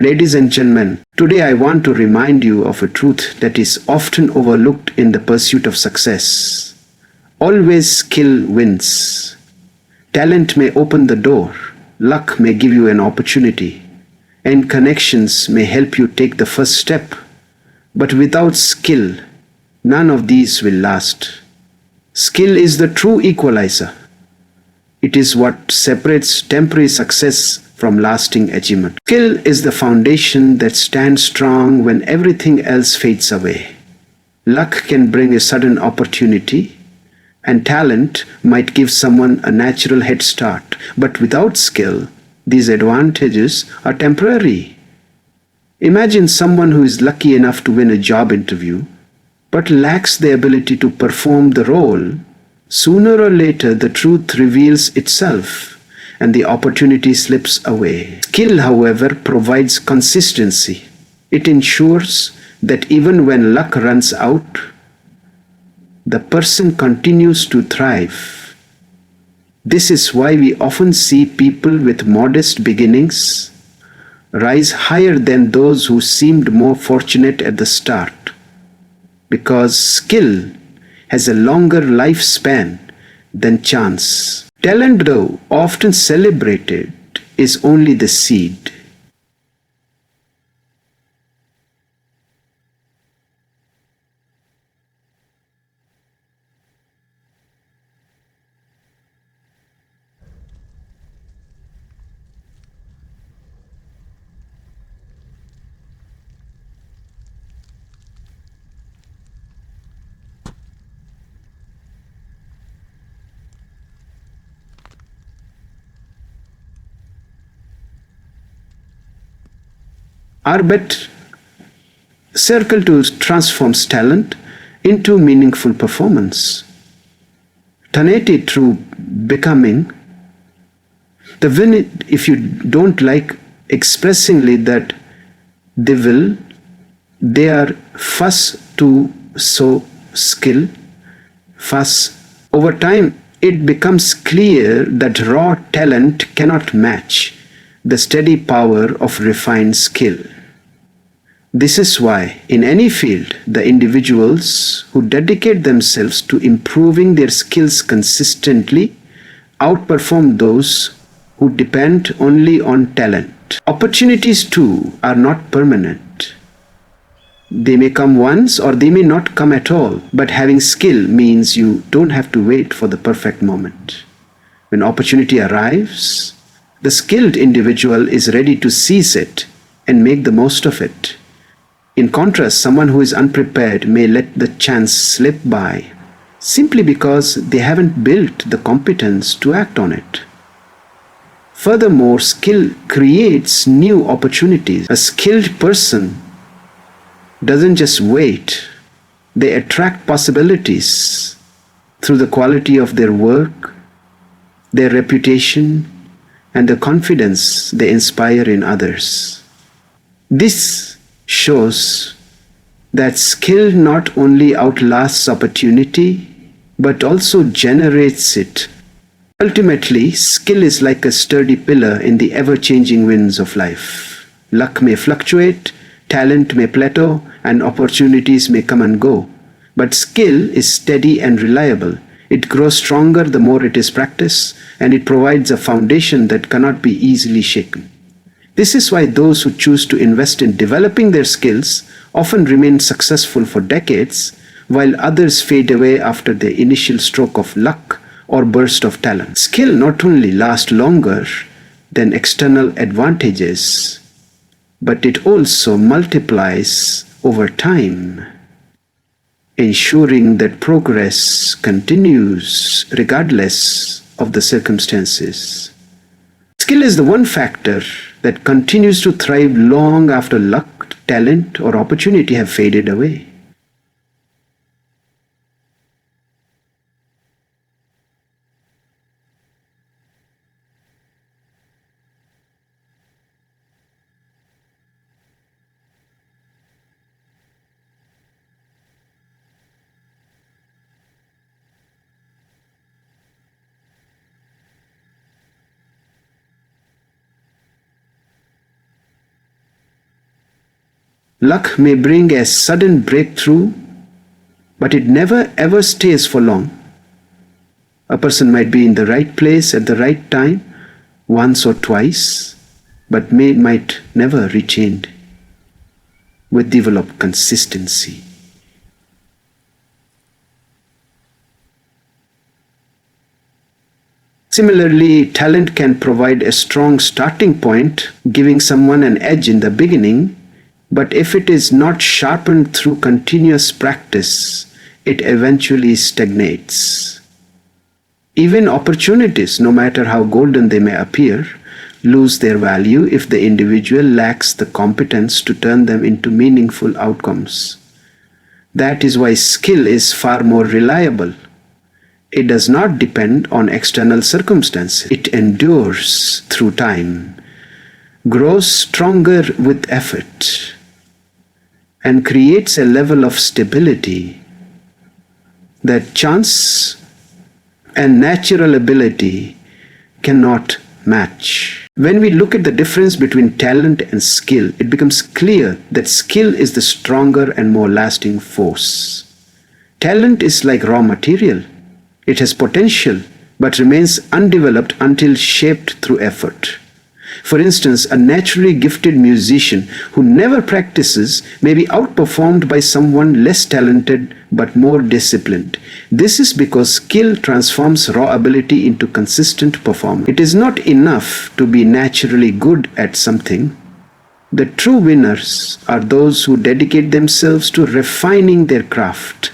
Ladies and gentlemen, today I want to remind you of a truth that is often overlooked in the pursuit of success. Always skill wins. Talent may open the door, luck may give you an opportunity, and connections may help you take the first step. But without skill, none of these will last. Skill is the true equalizer. It is what separates temporary success from lasting achievement. Skill is the foundation that stands strong when everything else fades away. Luck can bring a sudden opportunity, and talent might give someone a natural head start. But without skill, these advantages are temporary. Imagine someone who is lucky enough to win a job interview, but lacks the ability to perform the role. Sooner or later, the truth reveals itself and the opportunity slips away. Skill, however, provides consistency. It ensures that even when luck runs out, the person continues to thrive. This is why we often see people with modest beginnings rise higher than those who seemed more fortunate at the start, because skill has a longer lifespan than chance. Talent, though often celebrated, is only the seed. Our bet circle to transforms talent into meaningful performance. Turn it through becoming. The win, if you don't like expressingly that they are fuss to sow skill, fuss. Over time, it becomes clear that raw talent cannot match the steady power of refined skill. This is why, in any field, the individuals who dedicate themselves to improving their skills consistently outperform those who depend only on talent. Opportunities, too, are not permanent. They may come once or they may not come at all, but having skill means you don't have to wait for the perfect moment. When opportunity arrives, the skilled individual is ready to seize it and make the most of it. In contrast, someone who is unprepared may let the chance slip by simply because they haven't built the competence to act on it. Furthermore, skill creates new opportunities. A skilled person doesn't just wait, they attract possibilities through the quality of their work, their reputation, and the confidence they inspire in others. This shows that skill not only outlasts opportunity, but also generates it. Ultimately, skill is like a sturdy pillar in the ever-changing winds of life. Luck may fluctuate, talent may plateau, and opportunities may come and go. But skill is steady and reliable. It grows stronger the more it is practiced, and it provides a foundation that cannot be easily shaken. This is why those who choose to invest in developing their skills often remain successful for decades, while others fade away after the initial stroke of luck or burst of talent. Skill not only lasts longer than external advantages, but it also multiplies over time, ensuring that progress continues regardless of the circumstances. Skill is the one factor that continues to thrive long after luck, talent, or opportunity have faded away. Luck may bring a sudden breakthrough, but it never ever stays for long. A person might be in the right place at the right time once or twice, but might never reach end with developed consistency. Similarly, talent can provide a strong starting point, giving someone an edge in the beginning, but if it is not sharpened through continuous practice, it eventually stagnates. Even opportunities, no matter how golden they may appear, lose their value if the individual lacks the competence to turn them into meaningful outcomes. That is why skill is far more reliable. It does not depend on external circumstances. It endures through time, grows stronger with effort, and creates a level of stability that chance and natural ability cannot match. When we look at the difference between talent and skill, it becomes clear that skill is the stronger and more lasting force. Talent is like raw material. It has potential, but remains undeveloped until shaped through effort. For instance, a naturally gifted musician who never practices may be outperformed by someone less talented but more disciplined. This is because skill transforms raw ability into consistent performance. It is not enough to be naturally good at something. The true winners are those who dedicate themselves to refining their craft.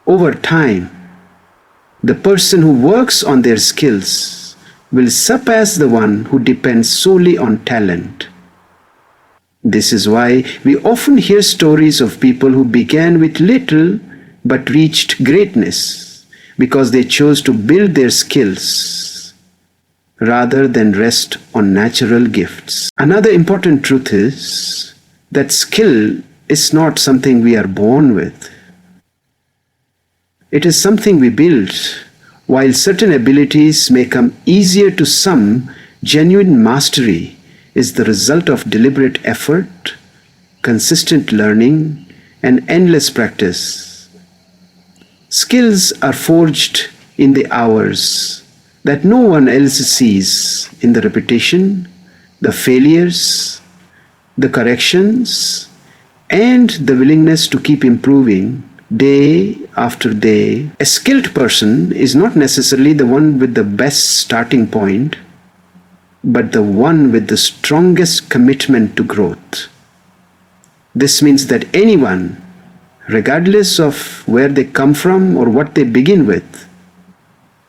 Over time, the person who works on their skills will surpass the one who depends solely on talent. This is why we often hear stories of people who began with little but reached greatness because they chose to build their skills rather than rest on natural gifts. Another important truth is that skill is not something we are born with. It is something we build. While certain abilities may come easier to some, genuine mastery is the result of deliberate effort, consistent learning, and endless practice. Skills are forged in the hours that no one else sees, in the repetition, the failures, the corrections, and the willingness to keep improving day after day. A skilled person is not necessarily the one with the best starting point, but the one with the strongest commitment to growth. This means that anyone, regardless of where they come from or what they begin with,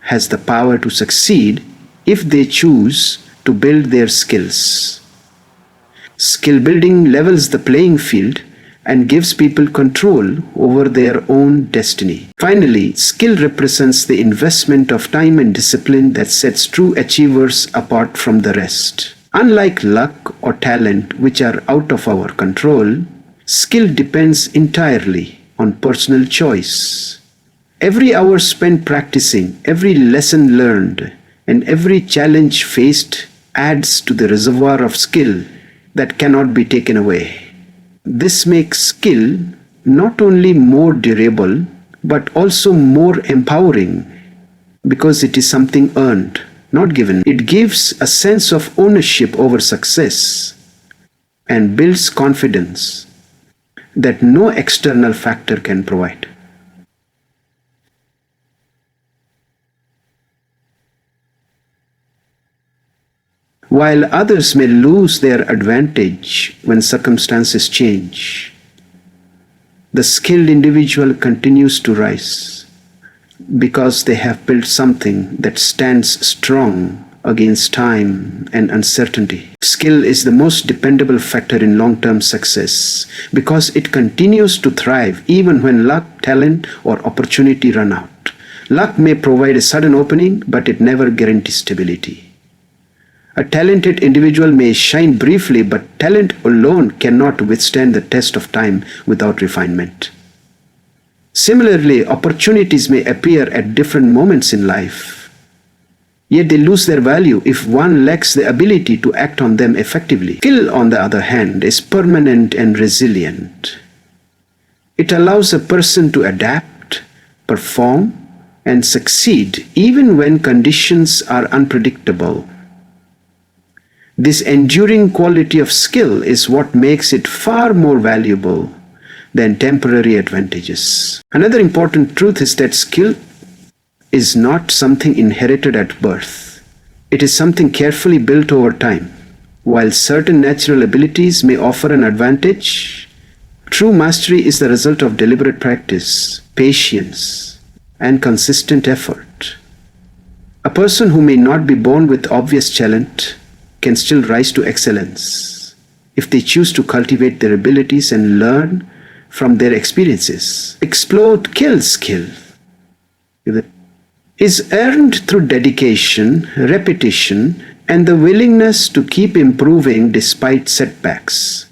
has the power to succeed if they choose to build their skills. Skill building levels the playing field and gives people control over their own destiny. Finally, skill represents the investment of time and discipline that sets true achievers apart from the rest. Unlike luck or talent, which are out of our control, skill depends entirely on personal choice. Every hour spent practicing, every lesson learned, and every challenge faced adds to the reservoir of skill that cannot be taken away. This makes skill not only more durable, but also more empowering because it is something earned, not given. It gives a sense of ownership over success and builds confidence that no external factor can provide. While others may lose their advantage when circumstances change, the skilled individual continues to rise because they have built something that stands strong against time and uncertainty. Skill is the most dependable factor in long-term success because it continues to thrive even when luck, talent, or opportunity run out. Luck may provide a sudden opening, but it never guarantees stability. A talented individual may shine briefly, but talent alone cannot withstand the test of time without refinement. Similarly, opportunities may appear at different moments in life. yet they lose their value if one lacks the ability to act on them effectively. Skill, on the other hand, is permanent and resilient. It allows a person to adapt, perform, and succeed even when conditions are unpredictable. This enduring quality of skill is what makes it far more valuable than temporary advantages. Another important truth is that skill is not something inherited at birth. It is something carefully built over time. While certain natural abilities may offer an advantage, true mastery is the result of deliberate practice, patience, and consistent effort. A person who may not be born with obvious talent can still rise to excellence if they choose to cultivate their abilities and learn from their experiences. Explored kill skill is earned through dedication, repetition, and the willingness to keep improving despite setbacks.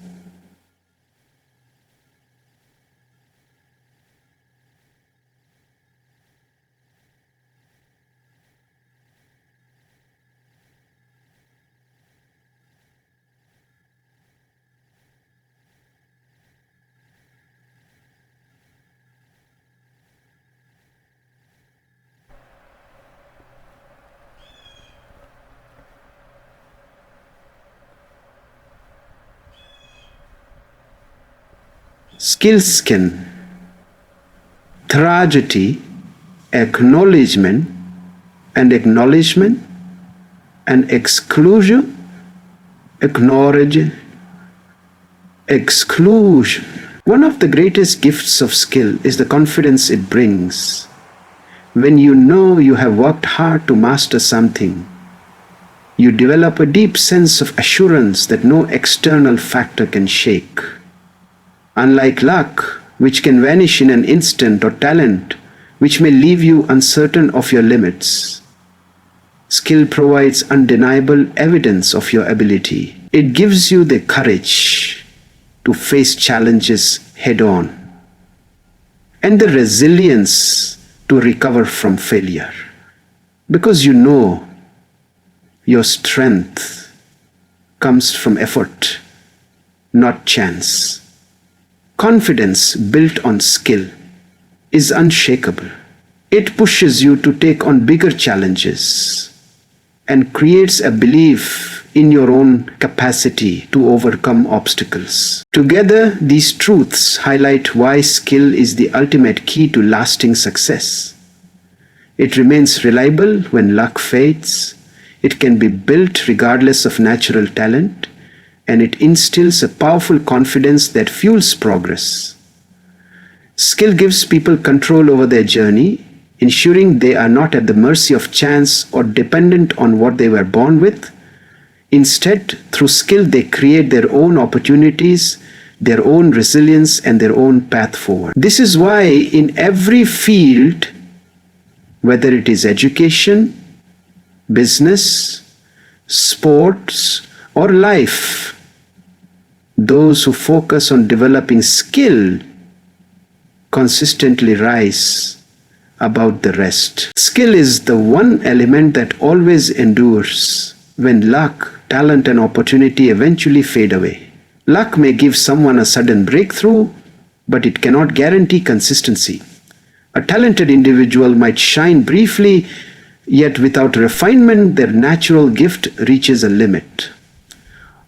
Skills can tragedy, acknowledgement, and exclusion, exclusion. One of the greatest gifts of skill is the confidence it brings. When you know you have worked hard to master something, you develop a deep sense of assurance that no external factor can shake. Unlike luck, which can vanish in an instant, or talent, which may leave you uncertain of your limits, skill provides undeniable evidence of your ability. It gives you the courage to face challenges head on and the resilience to recover from failure, because you know your strength comes from effort, not chance. Confidence built on skill is unshakable. It pushes you to take on bigger challenges and creates a belief in your own capacity to overcome obstacles. Together, these truths highlight why skill is the ultimate key to lasting success. It remains reliable when luck fades. It can be built regardless of natural talent, and it instills a powerful confidence that fuels progress. Skill gives people control over their journey, ensuring they are not at the mercy of chance or dependent on what they were born with. Instead, through skill, they create their own opportunities, their own resilience, and their own path forward. This is why in every field, whether it is education, business, sports, or life, those who focus on developing skill consistently rise above the rest. Skill is the one element that always endures when luck, talent, and opportunity eventually fade away. Luck may give someone a sudden breakthrough, but it cannot guarantee consistency. A talented individual might shine briefly, yet without refinement, their natural gift reaches a limit.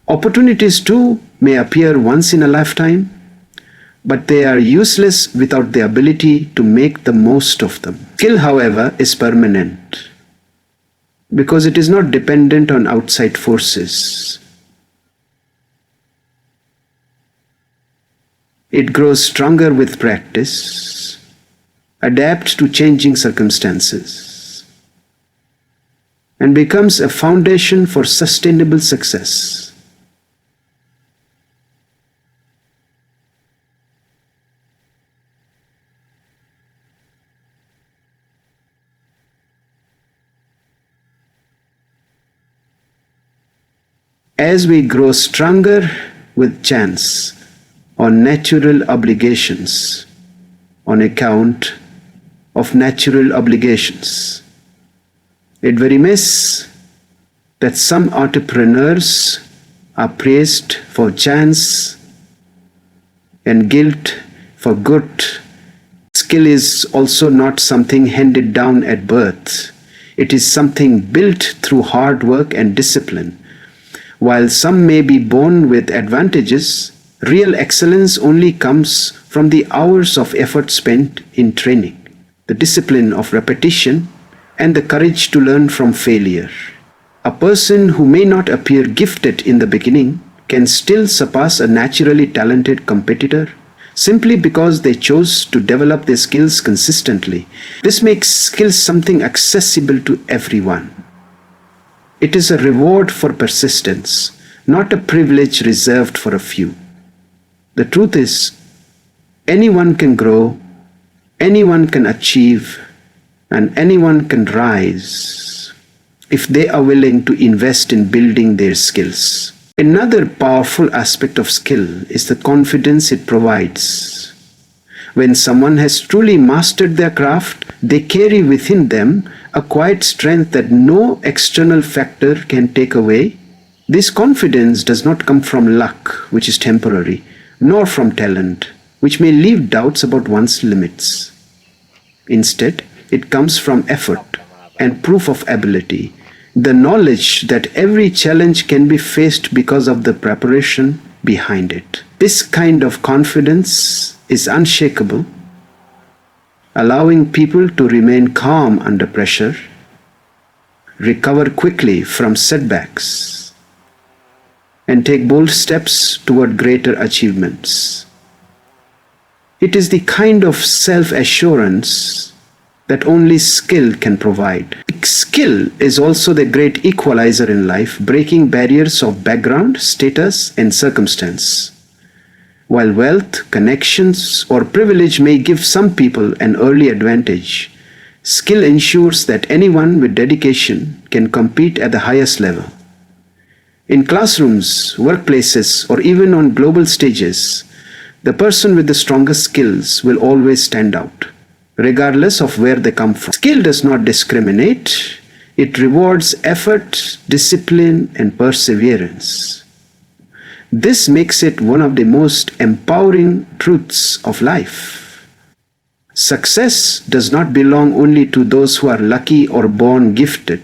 Opportunities too may appear once in a lifetime, but they are useless without the ability to make the most of them. Skill, however, is permanent because it is not dependent on outside forces. It grows stronger with practice, adapts to changing circumstances, and becomes a foundation for sustainable success. As we grow stronger with chance or natural obligations, on account of natural obligations, It very miss that some entrepreneurs are praised for chance and guilt for good. Skill is also not something handed down at birth. It is something built through hard work and discipline. While some may be born with advantages, real excellence only comes from the hours of effort spent in training, the discipline of repetition, and the courage to learn from failure. A person who may not appear gifted in the beginning can still surpass a naturally talented competitor simply because they chose to develop their skills consistently. This makes skills something accessible to everyone. It is a reward for persistence, not a privilege reserved for a few. The truth is, anyone can grow, anyone can achieve, and anyone can rise if they are willing to invest in building their skills. Another powerful aspect of skill is the confidence it provides. When someone has truly mastered their craft, they carry within them a quiet strength that no external factor can take away. This confidence does not come from luck, which is temporary, nor from talent, which may leave doubts about one's limits. Instead, it comes from effort and proof of ability, the knowledge that every challenge can be faced because of the preparation behind it. This kind of confidence is unshakable, allowing people to remain calm under pressure, recover quickly from setbacks, and take bold steps toward greater achievements. It is the kind of self-assurance that only skill can provide. Skill is also the great equalizer in life, breaking barriers of background, status, and circumstance. While wealth, connections, or privilege may give some people an early advantage, skill ensures that anyone with dedication can compete at the highest level. In classrooms, workplaces, or even on global stages, the person with the strongest skills will always stand out, regardless of where they come from. Skill does not discriminate. It rewards effort, discipline, and perseverance. This makes it one of the most empowering truths of life. Success does not belong only to those who are lucky or born gifted.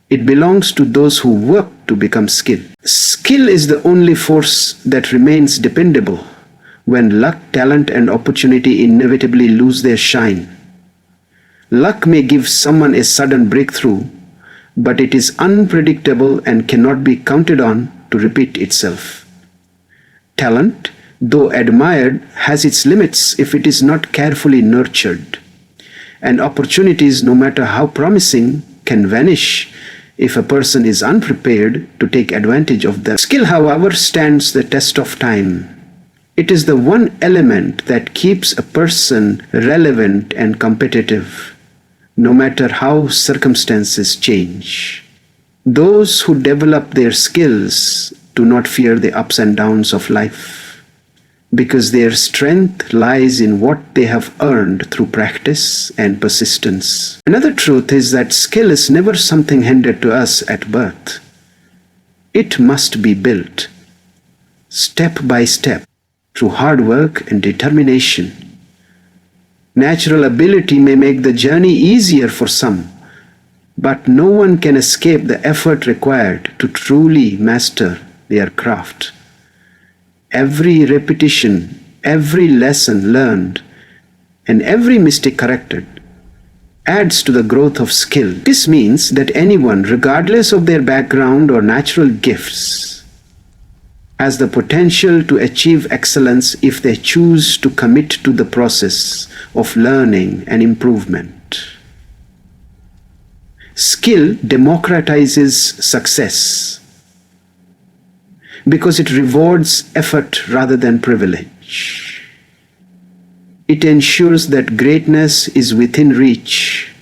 It belongs to those who work to become skilled. Skill is the only force that remains dependable when luck, talent, and opportunity inevitably lose their shine. Luck may give someone a sudden breakthrough, but it is unpredictable and cannot be counted on to repeat itself. Talent, though admired, has its limits if it is not carefully nurtured. And opportunities, no matter how promising, can vanish if a person is unprepared to take advantage of them. Skill, however, stands the test of time. It is the one element that keeps a person relevant and competitive, no matter how circumstances change. Those who develop their skills do not fear the ups and downs of life, because their strength lies in what they have earned through practice and persistence. Another truth is that skill is never something handed to us at birth. It must be built, step by step, through hard work and determination. Natural ability may make the journey easier for some, but no one can escape the effort required to truly master their craft. Every repetition, every lesson learned, and every mistake corrected adds to the growth of skill. This means that anyone, regardless of their background or natural gifts, has the potential to achieve excellence if they choose to commit to the process of learning and improvement. Skill democratizes success because it rewards effort rather than privilege. It ensures that greatness is within reach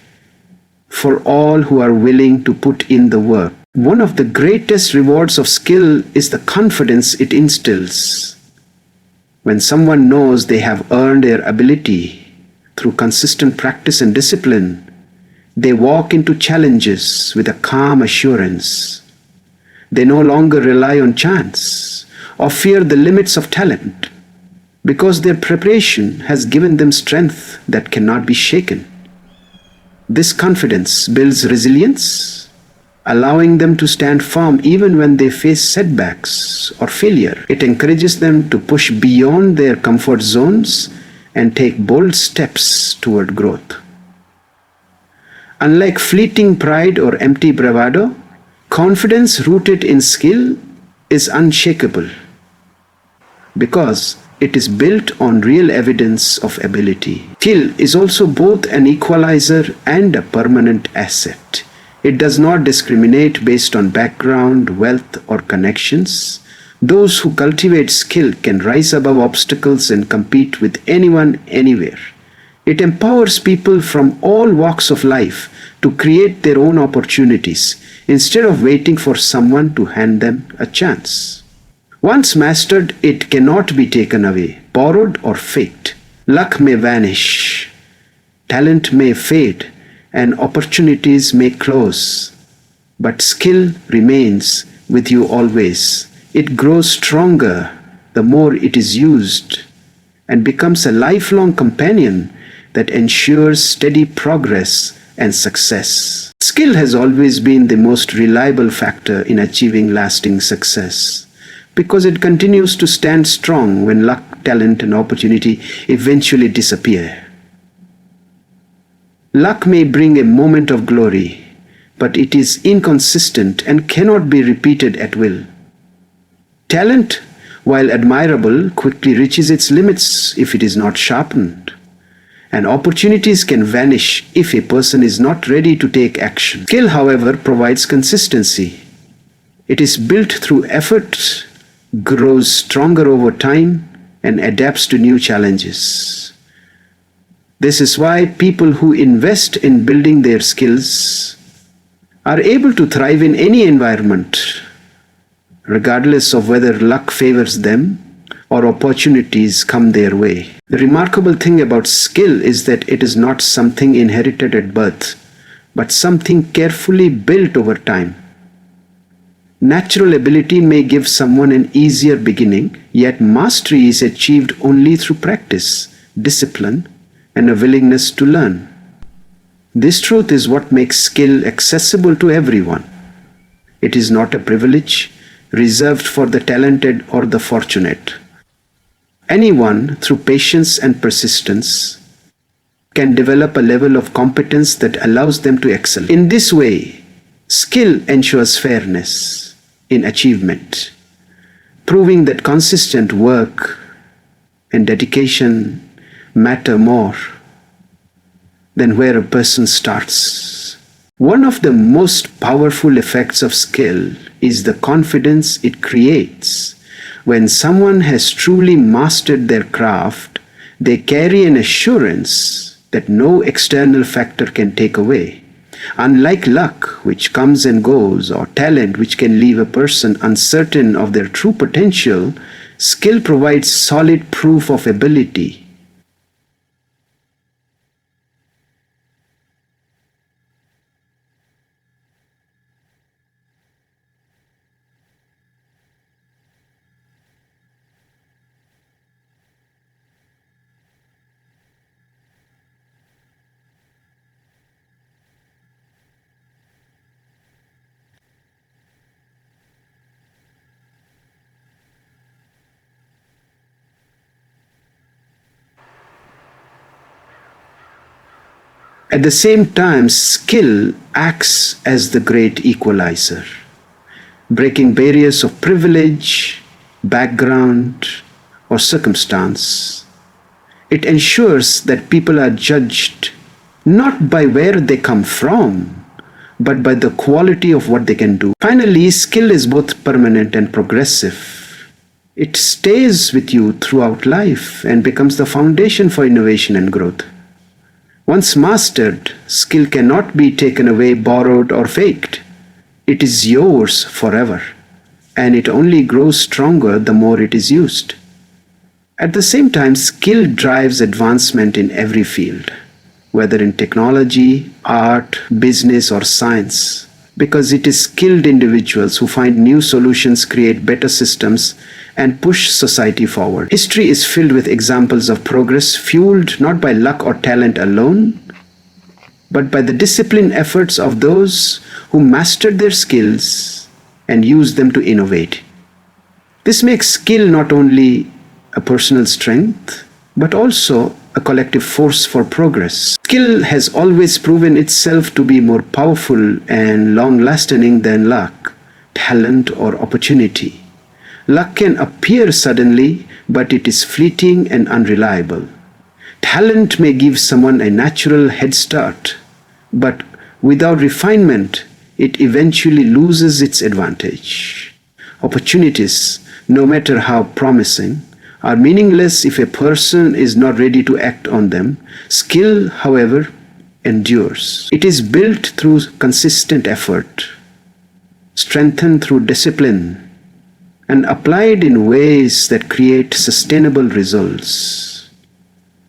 for all who are willing to put in the work. One of the greatest rewards of skill is the confidence it instills. When someone knows they have earned their ability through consistent practice and discipline, They walk into challenges with a calm assurance. They no longer rely on chance or fear the limits of talent, because their preparation has given them strength that cannot be shaken. This confidence builds resilience, allowing them to stand firm even when they face setbacks or failure. It encourages them to push beyond their comfort zones and take bold steps toward growth. Unlike fleeting pride or empty bravado, confidence rooted in skill is unshakable, because it is built on real evidence of ability. Skill is also both an equalizer and a permanent asset. It does not discriminate based on background, wealth, or connections. Those who cultivate skill can rise above obstacles and compete with anyone, anywhere. It empowers people from all walks of life to create their own opportunities instead of waiting for someone to hand them a chance. Once mastered, it cannot be taken away, borrowed, or faked. Luck may vanish, talent may fade, and opportunities may close, but skill remains with you always. It grows stronger the more it is used and becomes a lifelong companion that ensures steady progress and success. Skill has always been the most reliable factor in achieving lasting success, because it continues to stand strong when luck, talent, and opportunity eventually disappear. Luck may bring a moment of glory, but it is inconsistent and cannot be repeated at will. Talent, while admirable, quickly reaches its limits if it is not sharpened, and opportunities can vanish if a person is not ready to take action. Skill, however, provides consistency. It is built through effort, grows stronger over time, and adapts to new challenges. This is why people who invest in building their skills are able to thrive in any environment, regardless of whether luck favors them or opportunities come their way. The remarkable thing about skill is that it is not something inherited at birth, but something carefully built over time. Natural ability may give someone an easier beginning, yet mastery is achieved only through practice, discipline, and a willingness to learn. This truth is what makes skill accessible to everyone. It is not a privilege reserved for the talented or the fortunate. Anyone, through patience and persistence, can develop a level of competence that allows them to excel. In this way, skill ensures fairness in achievement, proving that consistent work and dedication matter more than where a person starts. One of the most powerful effects of skill is the confidence it creates. When someone has truly mastered their craft, they carry an assurance that no external factor can take away. Unlike luck, which comes and goes, or talent, which can leave a person uncertain of their true potential, skill provides solid proof of ability. At the same time, skill acts as the great equalizer, breaking barriers of privilege, background, or circumstance. It ensures that people are judged not by where they come from, but by the quality of what they can do. Finally, skill is both permanent and progressive. It stays with you throughout life and becomes the foundation for innovation and growth. Once mastered, skill cannot be taken away, borrowed, or faked. It is yours forever, and it only grows stronger the more it is used. At the same time, skill drives advancement in every field. whether in technology, art, business, or science, because it is skilled individuals who find new solutions, create better systems, and push society forward. History is filled with examples of progress fueled not by luck or talent alone, but by the disciplined efforts of those who mastered their skills and used them to innovate. This makes skill not only a personal strength, but also a collective force for progress. Skill has always proven itself to be more powerful and long-lasting than luck, talent, or opportunity. Luck can appear suddenly, but it is fleeting and unreliable. Talent may give someone a natural head start, but without refinement, it eventually loses its advantage. Opportunities, no matter how promising, are meaningless if a person is not ready to act on them. Skill, however, endures. It is built through consistent effort, strengthened through discipline, and applied in ways that create sustainable results.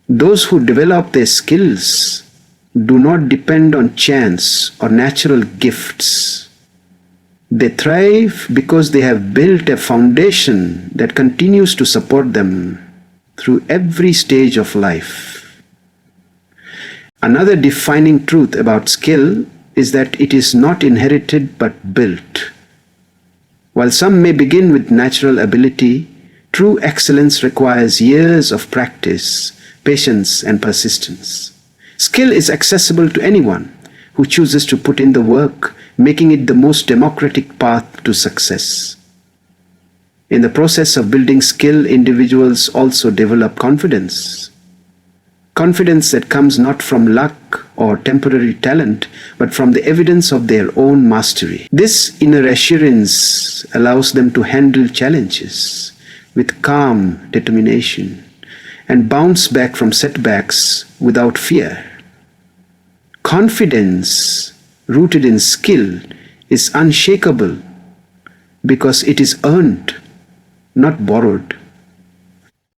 Those who develop their skills do not depend on chance or natural gifts. They thrive because they have built a foundation that continues to support them through every stage of life. Another defining truth about skill is that it is not inherited but built. While some may begin with natural ability, true excellence requires years of practice, patience, and persistence. Skill is accessible to anyone who chooses to put in the work, making it the most democratic path to success. In the process of building skill, individuals also develop confidence. Confidence that comes not from luck or temporary talent, but from the evidence of their own mastery. This inner assurance allows them to handle challenges with calm determination and bounce back from setbacks without fear. Confidence rooted in skill is unshakable because it is earned, not borrowed.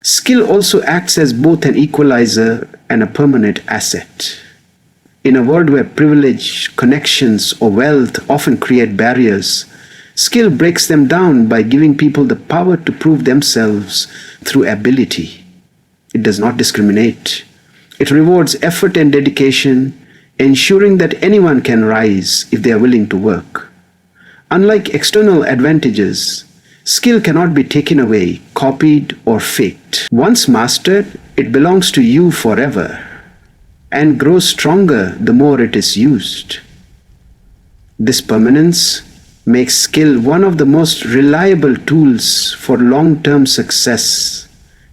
Skill also acts as both an equalizer and a permanent asset. In a world where privilege, connections, or wealth often create barriers, skill breaks them down by giving people the power to prove themselves through ability. It does not discriminate. It rewards effort and dedication, ensuring that anyone can rise if they are willing to work. Unlike external advantages, skill cannot be taken away, copied, or faked. Once mastered, it belongs to you forever and grows stronger the more it is used. This permanence makes skill one of the most reliable tools for long-term success,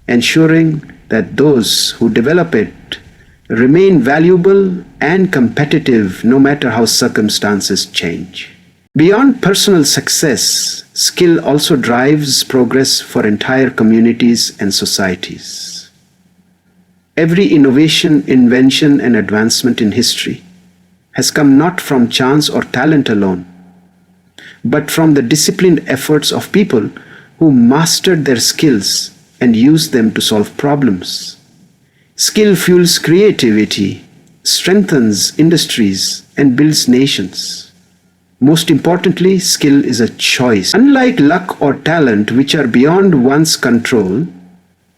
ensuring that those who develop it remain valuable and competitive no matter how circumstances change. Beyond personal success, skill also drives progress for entire communities and societies. Every innovation, invention, and advancement in history has come not from chance or talent alone, but from the disciplined efforts of people who mastered their skills and used them to solve problems. Skill fuels creativity, strengthens industries, and builds nations. Most importantly, skill is a choice. Unlike luck or talent, which are beyond one's control,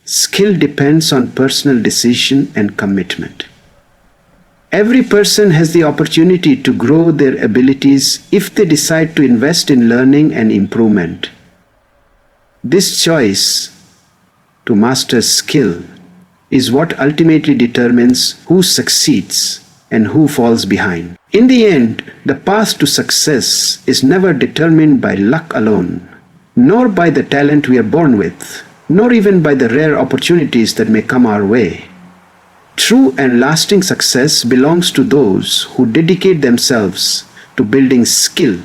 skill depends on personal decision and commitment. Every person has the opportunity to grow their abilities if they decide to invest in learning and improvement. This choice to master skill is what ultimately determines who succeeds and who falls behind. In the end, the path to success is never determined by luck alone, nor by the talent we are born with, nor even by the rare opportunities that may come our way. True and lasting success belongs to those who dedicate themselves to building skill.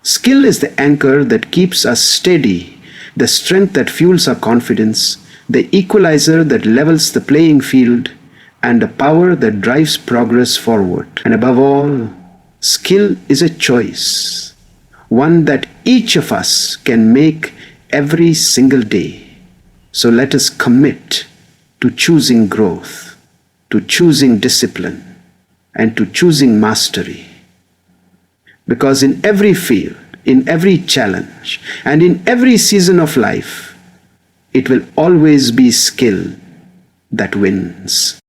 Skill is the anchor that keeps us steady, the strength that fuels our confidence, the equalizer that levels the playing field, and the power that drives progress forward. And above all, skill is a choice, one that each of us can make every single day. So let us commit to choosing growth, to choosing discipline and to choosing mastery. Because in every field, in every challenge, and in every season of life, it will always be skill that wins.